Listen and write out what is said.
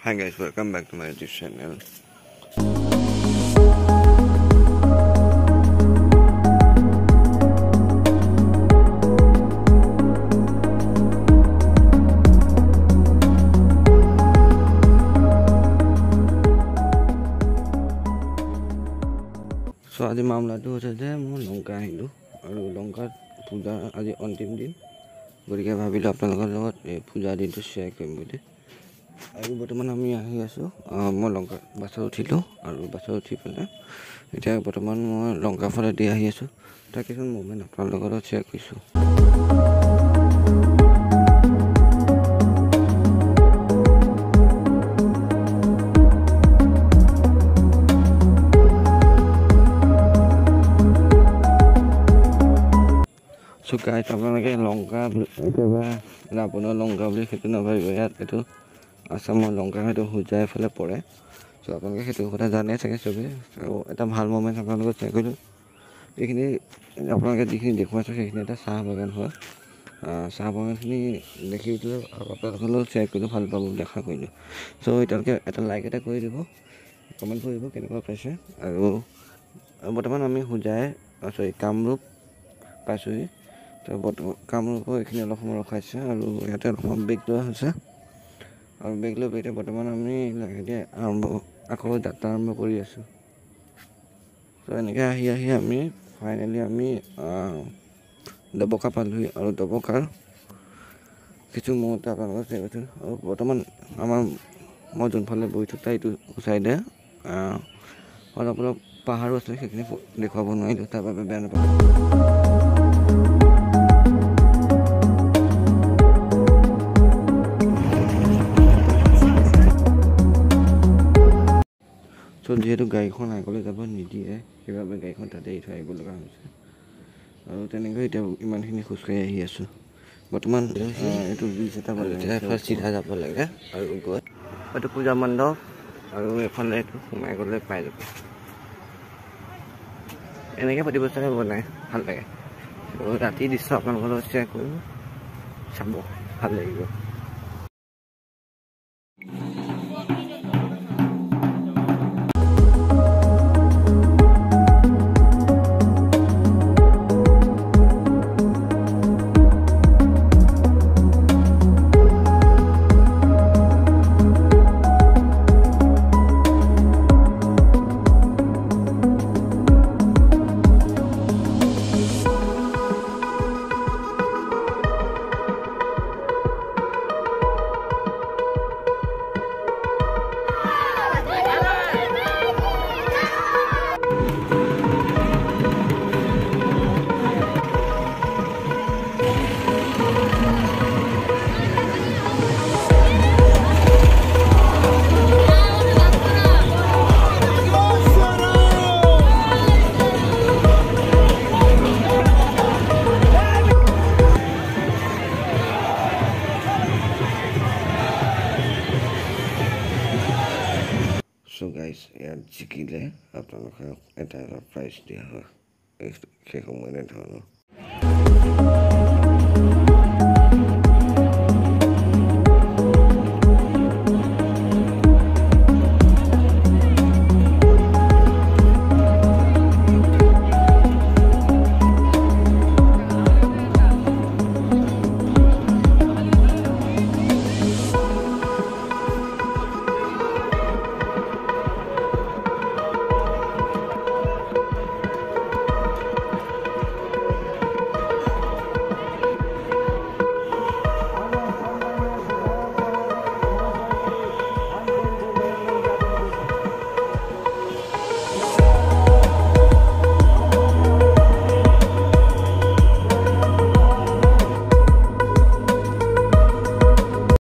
Hi guys, welcome back to my YouTube channel. So আজি মামলাটো হৈছে যে মই লংকা আহিলোঁ আৰু লংকাত পূজা আজি অন্তিম দিন গতিকে ভাবিলোঁ আপোনালোকৰ লগত এই পূজা দিনটো শ্বেয়াৰ কৰিম বুলি আৰু বৰ্তমান আমি আহি আছোঁ মই লংকা বাছত উঠিলোঁ আৰু বাছত উঠি পেলাই এতিয়া বৰ্তমান মই লংকা ফালে দি আহি আছোঁ তাৰ কিছুমান মুভমেণ্ট আপোনালোকৰ লগত শ্বেয়াৰ কৰিছোঁ গাইজ আপোনালোকে লংকা একেবাৰে ৰাৱণৰ লংকা বুলি সেইটো নাভাবিব ইয়াত এইটো আসামৰ লংকা সেইটো হোজাইৰ ফালে পৰে চ' আপোনালোকে সেইটো কথা জানে চাগে চবেই আৰু এটা ভাল মমেণ্ট আপোনালোকক শ্বেয়াৰ কৰিলোঁ এইখিনি আপোনালোকে যিখিনি দেখুৱাইছোঁ সেইখিনি এটা চাহ বাগান হয় চাহ বাগানখিনি দেখি দিলোঁ আৰু আপোনালোকৰ লগত শ্বেয়াৰ কৰিলোঁ ভাল পাব বুলি আশা কৰিলোঁ চ' এতিয়ালৈকে এটা লাইক এটা কৰি দিব কমেণ্ট কৰিব কেনেকুৱা পাইছে আৰু বৰ্তমান আমি হোজাই কামৰূপ পাইছোঁহি তো কামৰূপৰ এইখিনি অলপ সময় ৰখাইছে আৰু ইয়াতে অলপমান বেগ লোৱা হৈছে আৰু বেগ লৈ এতিয়া বৰ্তমান আমি লাহেকৈ আকৌ যাত্ৰা আৰম্ভ কৰি আছোঁ তো এনেকৈ আহি আমি ফাইনেলি আমি ডবকা পালোঁহি আৰু ডবকাৰ কিছু মুহূৰ্ত আপোনালোকক শ্বেয়াৰ কৰিছোঁ আৰু বৰ্তমান মই যোনফালে বহি থকা এইটো চাইডে অলপ পাহাৰো আছে সেইখিনি দেখুৱাব নোৱাৰিলোঁ তাৰ বাবে বেয়া নাপাওঁ চ' যিহেতু গাড়ীখন আগলৈ যাব নিদিয়ে সেইবাবে গাড়ীখন তাতে এৰি থৈ আহিব লগা হৈছে আৰু তেনেকৈ এতিয়া ইমানখিনি খোজকাঢ়ি আহি আছোঁ বৰ্তমান এইটো ব্ৰিজ এটা পালে ফাৰ্ষ্ট চিধা যাব লাগে আৰু গৈ এইটো পূজা মণ্ডপ আৰু এইফালে এইটো সোমাই গ'লে পাই যাব এনেকৈ প্ৰতিবছৰে বনাই ভাল লাগে আৰু ৰাতি দৃশ্য আপোনালোকৰ লগত শ্বেয়াৰ কৰিব চাব ভাল লাগিব চ' গাইজ ইয়াত জিকিলে আপোনালোকক এটা প্ৰাইজ দিয়া হয় সেই সময়ত ধৰণৰ